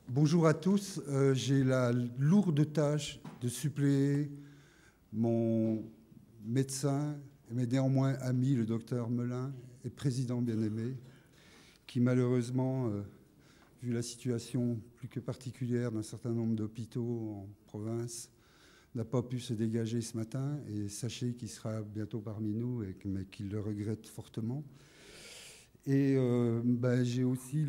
Bonjour à tous. J'ai la lourde tâche de suppléer mon médecin, mais néanmoins ami, le docteur Melin, et président bien-aimé, qui malheureusement, vu la situation plus que particulière d'un certain nombre d'hôpitaux en province, n'a pas pu se dégager ce matin. Et sachez qu'il sera bientôt parmi nous, mais qu'il le regrette fortement. Et j'ai aussi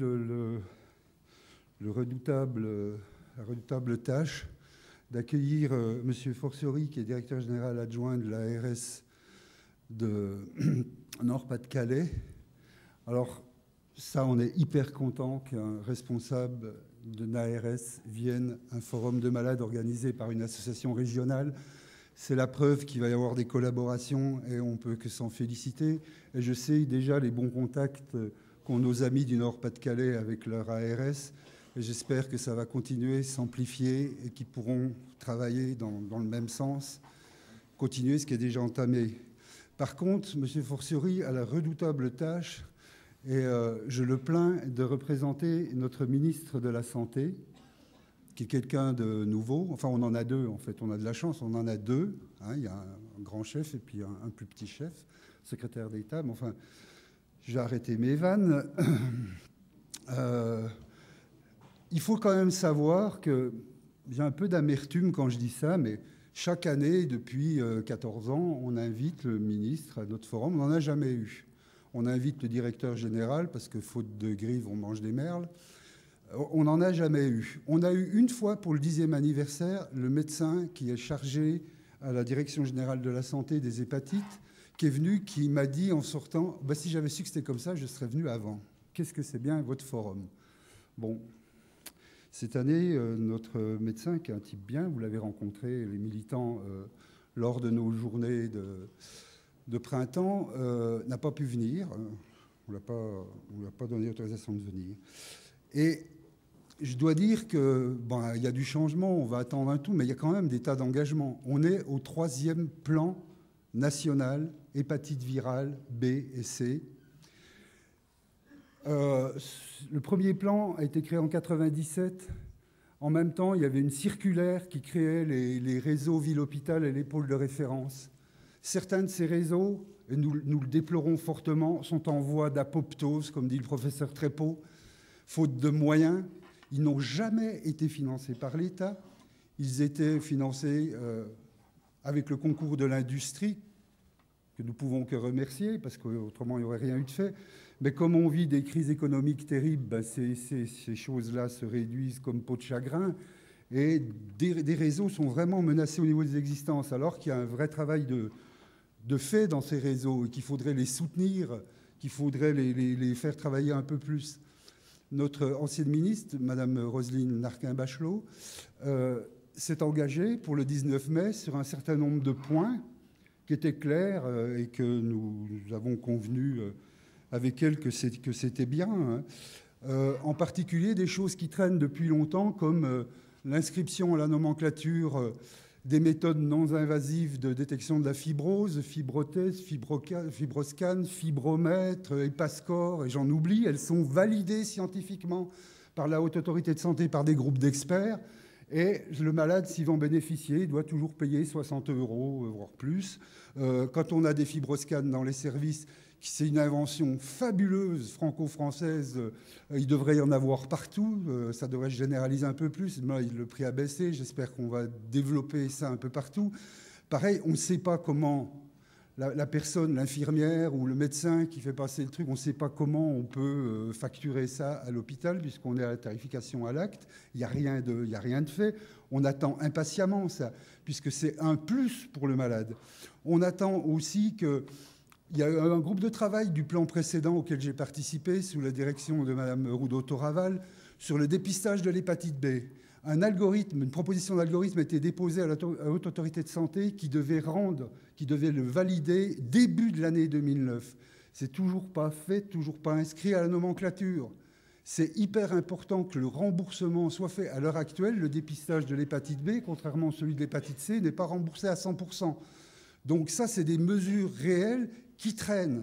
la redoutable tâche d'accueillir M. Forciori, qui est directeur général adjoint de l'ARS de Nord-Pas-de-Calais. Alors, ça, on est hyper content qu'un responsable de l'ARS vienne à un forum de malades organisé par une association régionale. C'est la preuve qu'il va y avoir des collaborations et on ne peut que s'en féliciter. Et je sais déjà les bons contacts qu'ont nos amis du Nord-Pas-de-Calais avec leur ARS. Et j'espère que ça va continuer, s'amplifier et qu'ils pourront travailler dans le même sens, continuer ce qui est déjà entamé. Par contre, M. Forciori a la redoutable tâche, et je le plains, de représenter notre ministre de la Santé, qui est quelqu'un de nouveau. Enfin, on en a deux, en fait. On a de la chance, on en a deux. Hein, il y a un grand chef et puis un plus petit chef, secrétaire d'État. Mais enfin, j'ai arrêté mes vannes. Il faut quand même savoir que j'ai un peu d'amertume quand je dis ça, mais chaque année, depuis 14 ans, on invite le ministre à notre forum. On n'en a jamais eu. On invite le directeur général parce que, faute de grive, on mange des merles. On n'en a jamais eu. On a eu une fois, pour le 10e anniversaire, le médecin qui est chargé à la Direction générale de la santé des hépatites, qui est venu, qui m'a dit en sortant, si j'avais su que c'était comme ça, je serais venu avant. Qu'est-ce que c'est bien votre forum? Bon. Cette année, notre médecin, qui est un type bien, vous l'avez rencontré, les militants, lors de nos journées de printemps, n'a pas pu venir. On ne lui a pas donné l'autorisation de venir. Et je dois dire qu'il y a du changement, on va attendre un tout, mais il y a quand même des tas d'engagements. On est au 3e plan national, hépatite virale B et C. Le premier plan a été créé en 1997. En même temps, il y avait une circulaire qui créait les réseaux ville-hôpital et les pôles de référence. Certains de ces réseaux, et nous le déplorons fortement, sont en voie d'apoptose, comme dit le professeur Trépeau, faute de moyens. Ils n'ont jamais été financés par l'État. Ils étaient financés avec le concours de l'industrie, que nous ne pouvons que remercier, parce qu'autrement, il n'y aurait rien eu de fait. Mais comme on vit des crises économiques terribles, ces choses-là se réduisent comme peau de chagrin. Et des réseaux sont vraiment menacés au niveau des existences, alors qu'il y a un vrai travail de fait dans ces réseaux et qu'il faudrait les soutenir, qu'il faudrait les faire travailler un peu plus. Notre ancienne ministre, Mme Roselyne Narquin-Bachelot, s'est engagée pour le 19 mai sur un certain nombre de points qui étaient clairs et que nous avons convenu avec elle que c'était bien. Hein. En particulier des choses qui traînent depuis longtemps, comme l'inscription à la nomenclature des méthodes non invasives de détection de la fibrose, fibrothèse, fibroscan, fibromètre, Epascore, et j'en oublie. Elles sont validées scientifiquement par la Haute Autorité de Santé, par des groupes d'experts. Et le malade, s'il va en bénéficier, doit toujours payer 60 €, voire plus. Quand on a des fibroscans dans les services, c'est une invention fabuleuse franco-française. Il devrait y en avoir partout. Ça devrait se généraliser un peu plus. Le prix a baissé. J'espère qu'on va développer ça un peu partout. Pareil, on ne sait pas comment la personne, l'infirmière ou le médecin qui fait passer le truc, on ne sait pas comment on peut facturer ça à l'hôpital puisqu'on est à la tarification à l'acte. Il n'y a rien de fait. On attend impatiemment ça puisque c'est un plus pour le malade. On attend aussi que... Il y a eu un groupe de travail du plan précédent auquel j'ai participé sous la direction de Mme Roudot-Toraval sur le dépistage de l'hépatite B. Une proposition d'algorithme a été déposée à la Haute Autorité de Santé qui devait le valider début de l'année 2009. C'est toujours pas fait, toujours pas inscrit à la nomenclature. C'est hyper important que le remboursement soit fait. À l'heure actuelle, le dépistage de l'hépatite B, contrairement à celui de l'hépatite C, n'est pas remboursé à 100%. Donc ça, c'est des mesures réelles qui traînent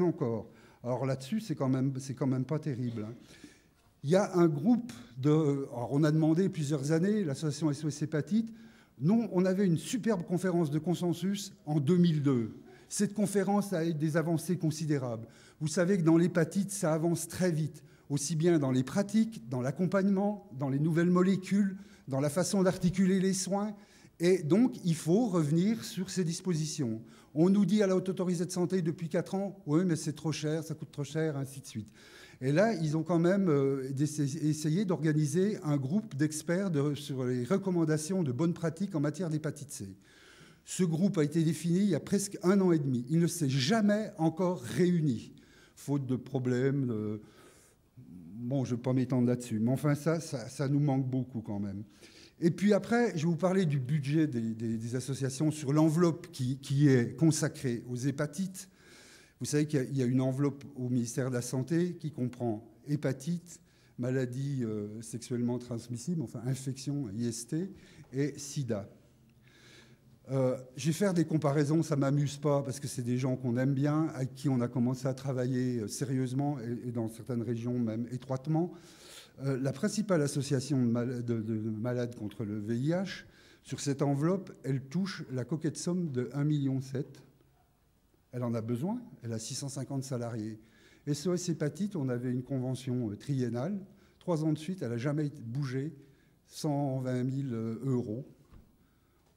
encore. Alors là-dessus, c'est quand même pas terrible. Hein. Il y a un groupe alors on a demandé plusieurs années, l'association SOS Hépatite. Non, on avait une superbe conférence de consensus en 2002. Cette conférence a eu des avancées considérables. Vous savez que dans l'hépatite, ça avance très vite, aussi bien dans les pratiques, dans l'accompagnement, dans les nouvelles molécules, dans la façon d'articuler les soins. Et donc, il faut revenir sur ces dispositions. On nous dit à la Haute Autorité de Santé depuis 4 ans, oui, mais c'est trop cher, ça coûte trop cher, ainsi de suite. Et là, ils ont quand même essayé d'organiser un groupe d'experts sur les recommandations de bonnes pratiques en matière d'hépatite C. Ce groupe a été défini il y a presque 1 an et demi. Il ne s'est jamais encore réuni, faute de problèmes. Bon, je ne vais pas m'étendre là-dessus, mais enfin, ça nous manque beaucoup quand même. Et puis après, je vais vous parler du budget des associations sur l'enveloppe qui est consacrée aux hépatites. Vous savez qu'il y a une enveloppe au ministère de la Santé qui comprend hépatite, maladies sexuellement transmissibles, enfin infection, IST, et sida. Je vais faire des comparaisons, ça ne m'amuse pas, parce que c'est des gens qu'on aime bien, avec qui on a commencé à travailler sérieusement, et dans certaines régions même étroitement. La principale association de malades contre le VIH, sur cette enveloppe, elle touche la coquette somme de 1,7 million. Elle en a besoin, elle a 650 salariés. SOS Hépatite, on avait une convention triennale. 3 ans de suite, elle n'a jamais bougé, 120 000 €.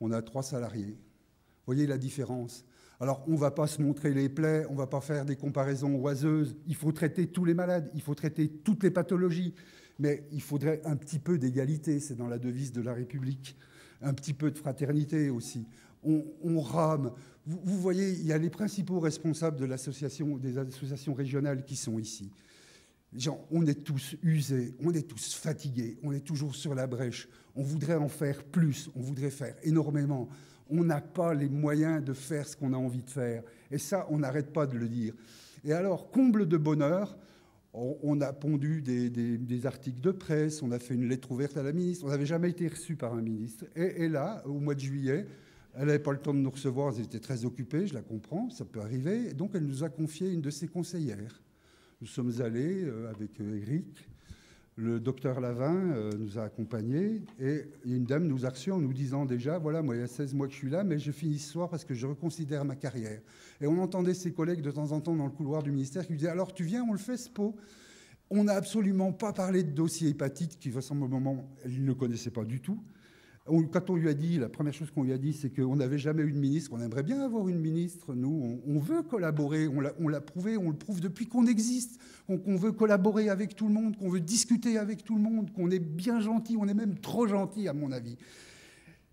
On a 3 salariés. Vous voyez la différence. Alors, on ne va pas se montrer les plaies, on ne va pas faire des comparaisons oiseuses. Il faut traiter tous les malades, il faut traiter toutes les pathologies. Mais il faudrait un petit peu d'égalité, c'est dans la devise de la République. Un petit peu de fraternité aussi. On rame. Vous voyez, il y a les principaux responsables des associations régionales qui sont ici. Genre, on est tous usés, on est tous fatigués, on est toujours sur la brèche. On voudrait en faire plus, on voudrait faire énormément. On n'a pas les moyens de faire ce qu'on a envie de faire. Et ça, on n'arrête pas de le dire. Et alors, comble de bonheur, on a pondu des articles de presse, on a fait une lettre ouverte à la ministre. On n'avait jamais été reçu par un ministre. Et là, au mois de juillet, elle n'avait pas le temps de nous recevoir, elle était très occupée, je la comprends, ça peut arriver. Et donc, elle nous a confié une de ses conseillères. Nous sommes allés avec Eric, le docteur Lavin nous a accompagnés et une dame nous a reçus en nous disant déjà, voilà, moi il y a 16 mois que je suis là, mais je finis ce soir parce que je reconsidère ma carrière. Et on entendait ses collègues de temps en temps dans le couloir du ministère qui lui disaient, alors tu viens, on le fait ce pot. On n'a absolument pas parlé de dossier hépatite qui, à ce moment, elle ne connaissait pas du tout. Quand on lui a dit, la première chose qu'on lui a dit, c'est qu'on n'avait jamais eu de ministre. On aimerait bien avoir une ministre. Nous, on veut collaborer. On l'a prouvé, on le prouve depuis qu'on existe. Qu'on veut collaborer avec tout le monde, qu'on veut discuter avec tout le monde, qu'on est bien gentil. On est même trop gentil, à mon avis.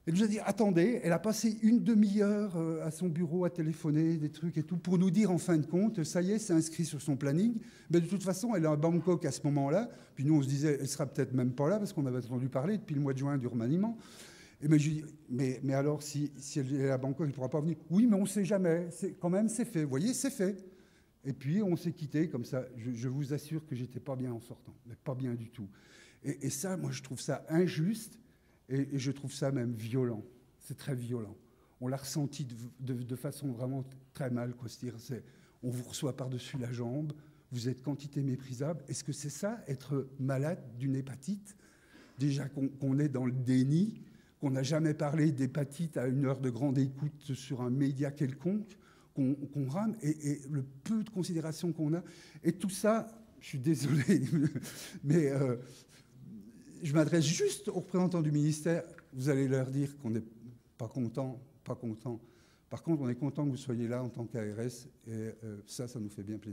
Elle nous a dit, attendez, elle a passé une demi-heure à son bureau à téléphoner, des trucs et tout, pour nous dire en fin de compte, ça y est, c'est inscrit sur son planning. Mais de toute façon, elle est à Bangkok à ce moment-là. Puis nous, on se disait, elle sera peut-être même pas là, parce qu'on avait entendu parler depuis le mois de juin du remaniement. Et mais je dis, mais alors, si elle est à Bangkok, elle ne pourra pas venir. Oui, mais on ne sait jamais. Quand même, c'est fait. Vous voyez, c'est fait. Et puis, on s'est quittés comme ça. Je vous assure que j'étais pas bien en sortant. Mais pas bien du tout. Et ça, moi, je trouve ça injuste. Et je trouve ça même violent. C'est très violent. On l'a ressenti de façon vraiment très mal. Quoi. C'est-à-dire, on vous reçoit par-dessus la jambe, vous êtes quantité méprisable. Est-ce que c'est ça, être malade d'une hépatite? Déjà qu'on est dans le déni, qu'on n'a jamais parlé d'hépatite à une heure de grande écoute sur un média quelconque, qu'on rame, et le peu de considération qu'on a. Et tout ça, je suis désolé, mais... je m'adresse juste aux représentants du ministère. Vous allez leur dire qu'on n'est pas content, pas content. Par contre, on est content que vous soyez là en tant qu'ARS et ça nous fait bien plaisir.